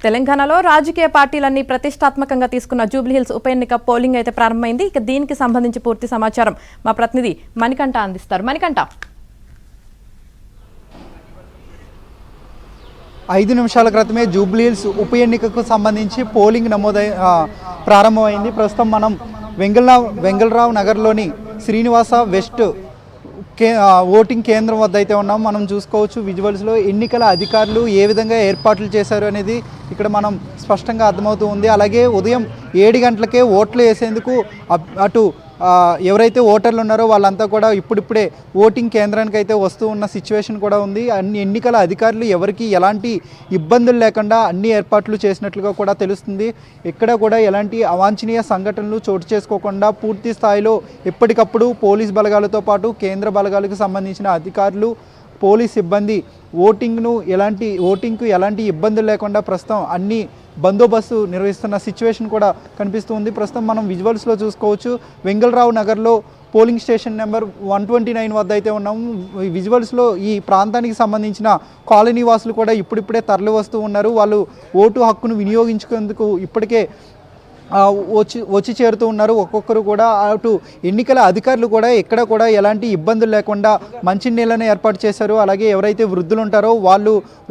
తెలంగాణలో రాజకీయ పార్టీలన్నీ ప్రతిష్టాత్మకంగా తీసుకున్న జూబ్లీహిల్స్ ఉప ఎన్నిక పోలింగ్ అయితే ప్రారంభమైంది. ఇక దీనికి సంబంధించి పూర్తి సమాచారం మా ప్రతినిధి మణికంఠ అందిస్తారు. మణికంఠ, 5 నిమిషాల క్రితమే జూబ్లీహిల్స్ ఉప ఎన్నికకు సంబంధించి పోలింగ్ ప్రారంభమైంది. ప్రస్తుతం మనం వెంగళరావు నగర్లోని శ్రీనివాస వెస్ట్ ఓటింగ్ కేంద్రం వద్ద అయితే ఉన్నాం. మనం చూసుకోవచ్చు విజువల్స్లో ఎన్నికల అధికారులు ఏ విధంగా ఏర్పాట్లు చేశారు అనేది ఇక్కడ మనం స్పష్టంగా అర్థమవుతూ ఉంది. అలాగే ఉదయం 7 గంటలకే ఓట్లు వేసేందుకు అటు ఎవరైతే ఓటర్లు ఉన్నారో వాళ్ళంతా కూడా ఇప్పుడిప్పుడే ఓటింగ్ కేంద్రానికి అయితే వస్తూ ఉన్న సిచ్యువేషన్ కూడా ఉంది. అన్ని ఎన్నికల అధికారులు ఎవరికి ఎలాంటి ఇబ్బందులు లేకుండా అన్ని ఏర్పాట్లు చేసినట్లుగా కూడా తెలుస్తుంది. ఎక్కడ కూడా ఎలాంటి అవాంఛనీయ సంఘటనలు చోటు చేసుకోకుండా పూర్తి స్థాయిలో ఎప్పటికప్పుడు పోలీస్ బలగాలతో పాటు కేంద్ర బలగాలకు సంబంధించిన అధికారులు, పోలీస్ సిబ్బంది ఓటింగ్కు ఎలాంటి ఇబ్బందులు లేకుండా ప్రస్తుతం అన్ని బందోబస్తు నిర్వహిస్తున్న సిచ్యువేషన్ కూడా కనిపిస్తుంది. ప్రస్తుతం మనం విజువల్స్లో చూసుకోవచ్చు వెంగళరావు నగర్లో పోలింగ్ స్టేషన్ నెంబర్ 129 వద్ద అయితే ఉన్నాము. విజువల్స్లో ఈ ప్రాంతానికి సంబంధించిన కాలనీ వాసులు కూడా ఇప్పుడిప్పుడే తరలి వస్తూ ఉన్నారు. వాళ్ళు ఓటు హక్కును వినియోగించుకునేందుకు ఇప్పటికే వచ్చి చేరుతూ ఉన్నారు. ఒక్కొక్కరు కూడా అటు ఎన్నికల అధికారులు కూడా ఎక్కడ కూడా ఎలాంటి ఇబ్బందులు లేకుండా మంచినీళ్ళని ఏర్పాటు చేశారు. అలాగే ఎవరైతే వృద్ధులు ఉంటారో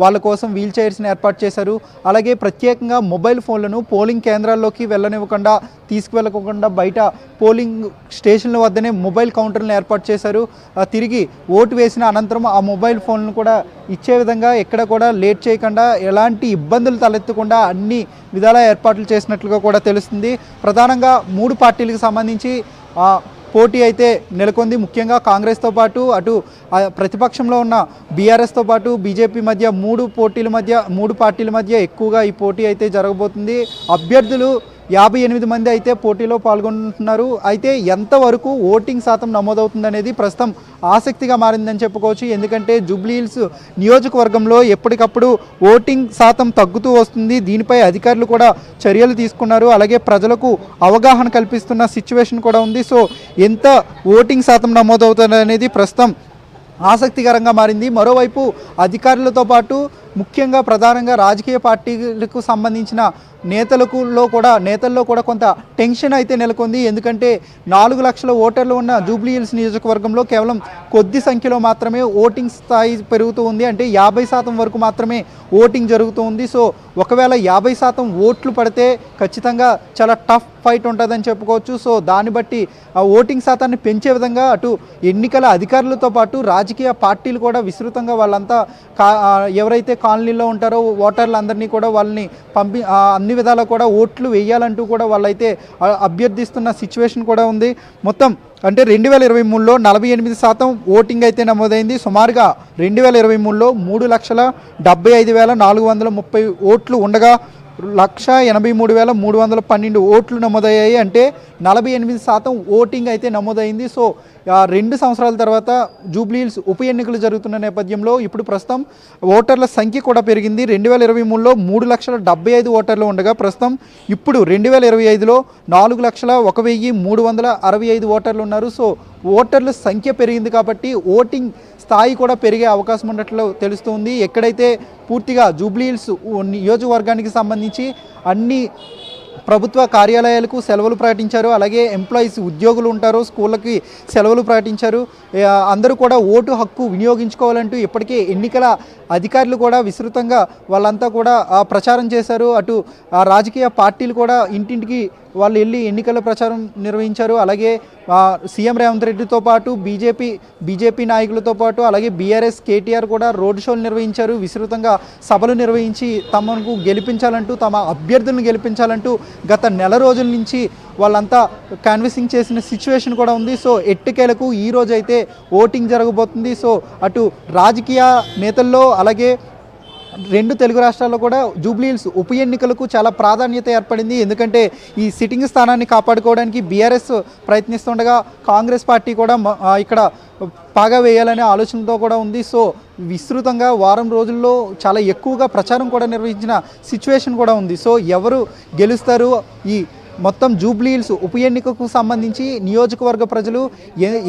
వాళ్ళ కోసం వీల్ చైర్స్ని ఏర్పాటు చేశారు. అలాగే ప్రత్యేకంగా మొబైల్ ఫోన్లను పోలింగ్ కేంద్రాల్లోకి వెళ్ళనివ్వకుండా తీసుకువెళ్ళకుండా బయట పోలింగ్ స్టేషన్ల వద్దనే మొబైల్ కౌంటర్లను ఏర్పాటు చేశారు. తిరిగి ఓటు వేసిన అనంతరం ఆ మొబైల్ ఫోన్లను కూడా ఇచ్చే విధంగా ఎక్కడ కూడా లేట్ చేయకుండా ఎలాంటి ఇబ్బందులు తలెత్తకుండా అన్ని విధాల ఏర్పాట్లు చేసినట్లుగా కూడా తెలుస్తుంది. ప్రధానంగా 3 పార్టీలకు సంబంధించి పోటీ అయితే నెలకొంది. ముఖ్యంగా కాంగ్రెస్తో పాటు అటు ప్రతిపక్షంలో ఉన్న బీఆర్ఎస్తో పాటు బీజేపీ మధ్య 3 పార్టీల మధ్య ఎక్కువగా ఈ పోటీ అయితే జరగబోతుంది. అభ్యర్థులు 58 మంది అయితే పోటీలో పాల్గొంటున్నారు. అయితే ఎంతవరకు ఓటింగ్ శాతం నమోదవుతుందనేది ప్రస్తుతం ఆసక్తిగా మారిందని చెప్పుకోవచ్చు. ఎందుకంటే జూబ్లీహిల్స్ నియోజకవర్గంలో ఎప్పటికప్పుడు ఓటింగ్ శాతం తగ్గుతూ వస్తుంది. దీనిపై అధికారులు కూడా చర్యలు తీసుకున్నారు. అలాగే ప్రజలకు అవగాహన కల్పిస్తున్న సిచ్యువేషన్ కూడా ఉంది. సో ఎంత ఓటింగ్ శాతం నమోదవుతుంది అనేది ప్రస్తుతం ఆసక్తికరంగా మారింది. మరోవైపు అధికారులతో పాటు ముఖ్యంగా ప్రధానంగా రాజకీయ పార్టీలకు సంబంధించిన నేతల్లో కూడా కొంత టెన్షన్ అయితే నెలకొంది. ఎందుకంటే 4 లక్షల ఓటర్లు ఉన్న జూబ్లీహిల్స్ నియోజకవర్గంలో కేవలం కొద్ది సంఖ్యలో మాత్రమే ఓటింగ్ స్థాయి పెరుగుతూ ఉంది. అంటే 50% వరకు మాత్రమే ఓటింగ్ జరుగుతూ ఉంది. సో ఒకవేళ 50% ఓట్లు పడితే ఖచ్చితంగా చాలా టఫ్ ఫైట్ ఉంటుందని చెప్పుకోవచ్చు. సో దాన్ని బట్టి ఆ ఓటింగ్ శాతాన్ని పెంచే విధంగా అటు ఎన్నికల అధికారులతో పాటు రాజకీయ పార్టీలు కూడా విస్తృతంగా వాళ్ళంతా ఎవరైతే కాలనీలో ఉంటారో ఓటర్లందరినీ కూడా వాళ్ళని అన్ని విధాలా కూడా ఓట్లు వేయాలంటూ కూడా వాళ్ళైతే అభ్యర్థిస్తున్న సిచ్యువేషన్ కూడా ఉంది. మొత్తం అంటే 2023లో 48% ఓటింగ్ అయితే నమోదైంది. సుమారుగా 2023లో 3,75,430 ఓట్లు ఉండగా 1,83,312 ఓట్లు నమోదయ్యాయి. అంటే 48% ఓటింగ్ అయితే నమోదైంది. సో 2 సంవత్సరాల తర్వాత జూబ్లీహిల్స్ ఉప ఎన్నికలు జరుగుతున్న నేపథ్యంలో ఇప్పుడు ప్రస్తుతం ఓటర్ల సంఖ్య కూడా పెరిగింది. 2023లో 3,75,000 ఓటర్లు ఉండగా ప్రస్తుతం ఇప్పుడు 2025లో 4,01,365 ఓటర్లు ఉన్నారు. సో ఓటర్ల సంఖ్య పెరిగింది కాబట్టి ఓటింగ్ స్థాయి కూడా పెరిగే అవకాశం ఉన్నట్లు తెలుస్తుంది. ఎక్కడైతే పూర్తిగా జూబ్లీహిల్స్ నియోజకవర్గానికి సంబంధించి అన్ని ప్రభుత్వ కార్యాలయాలకు సెలవులు ప్రకటించారు. అలాగే ఎంప్లాయీస్ ఉద్యోగులు ఉంటారు, స్కూళ్ళకి సెలవులు ప్రకటించారు. అందరూ కూడా ఓటు హక్కు వినియోగించుకోవాలంటూ ఇప్పటికే ఎన్నికల అధికారులు కూడా విస్తృతంగా వాళ్ళంతా కూడా ప్రచారం చేశారు. అటు రాజకీయ పార్టీలు కూడా ఇంటింటికి వాళ్ళు వెళ్ళి ఎన్నికల ప్రచారం నిర్వహించారు. అలాగే సీఎం రేవంత్ రెడ్డితో పాటు బీజేపీ నాయకులతో పాటు అలాగే బీఆర్ఎస్ కేటీఆర్ కూడా రోడ్ షోలు నిర్వహించారు. విస్తృతంగా సభలు నిర్వహించి తమకు గెలిపించాలంటూ తమ అభ్యర్థులను గెలిపించాలంటూ గత నెల రోజుల నుంచి వాళ్ళంతా కాన్వెసింగ్ చేసిన సిచ్యువేషన్ కూడా ఉంది. సో ఎట్టకేలకు ఈరోజు అయితే ఓటింగ్ జరగబోతుంది. సో అటు రాజకీయ నేతల్లో అలాగే 2 తెలుగు రాష్ట్రాల్లో కూడా జూబ్లీహిల్స్ ఉప ఎన్నికలకు చాలా ప్రాధాన్యత ఏర్పడింది. ఎందుకంటే ఈ సిట్టింగ్ స్థానాన్ని కాపాడుకోవడానికి బీఆర్ఎస్ ప్రయత్నిస్తుండగా కాంగ్రెస్ పార్టీ కూడా ఇక్కడ పాగా వేయాలనే ఆలోచనతో కూడా ఉంది. సో విస్తృతంగా వారం రోజుల్లో చాలా ఎక్కువగా ప్రచారం కూడా నిర్వహించిన సిచ్యువేషన్ కూడా ఉంది. సో ఎవరు గెలుస్తారు, ఈ మొత్తం జూబ్లీ హిల్స్ ఉప ఎన్నికకు సంబంధించి నియోజకవర్గ ప్రజలు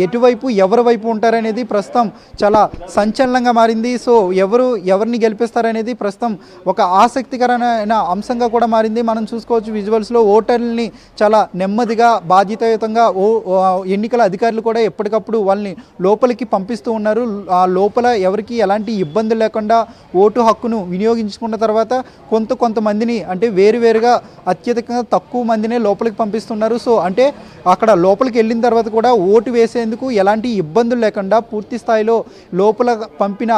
ఎటువైపు ఎవరి వైపు ఉంటారనేది ప్రస్తుతం చాలా సంచలనంగా మారింది. సో ఎవరిని గెలిపిస్తారనేది ప్రస్తుతం ఒక ఆసక్తికరమైన అంశంగా కూడా మారింది. మనం చూసుకోవచ్చు విజువల్స్లో ఓటర్లని చాలా నెమ్మదిగా బాధ్యతాయుతంగా ఎన్నికల అధికారులు కూడా ఎప్పటికప్పుడు వాళ్ళని లోపలికి పంపిస్తూ ఉన్నారు. ఆ లోపల ఎవరికి ఎలాంటి ఇబ్బందులు లేకుండా ఓటు హక్కును వినియోగించుకున్న తర్వాత కొంతమందిని అంటే వేరువేరుగా అత్యధికంగా తక్కువ మందినే లోపలికి పంపిస్తున్నారు. సో అంటే అక్కడ లోపలికి వెళ్ళిన తర్వాత కూడా ఓటు వేసేందుకు ఎలాంటి ఇబ్బందులు లేకుండా పూర్తి స్థాయిలో లోపల పంపిన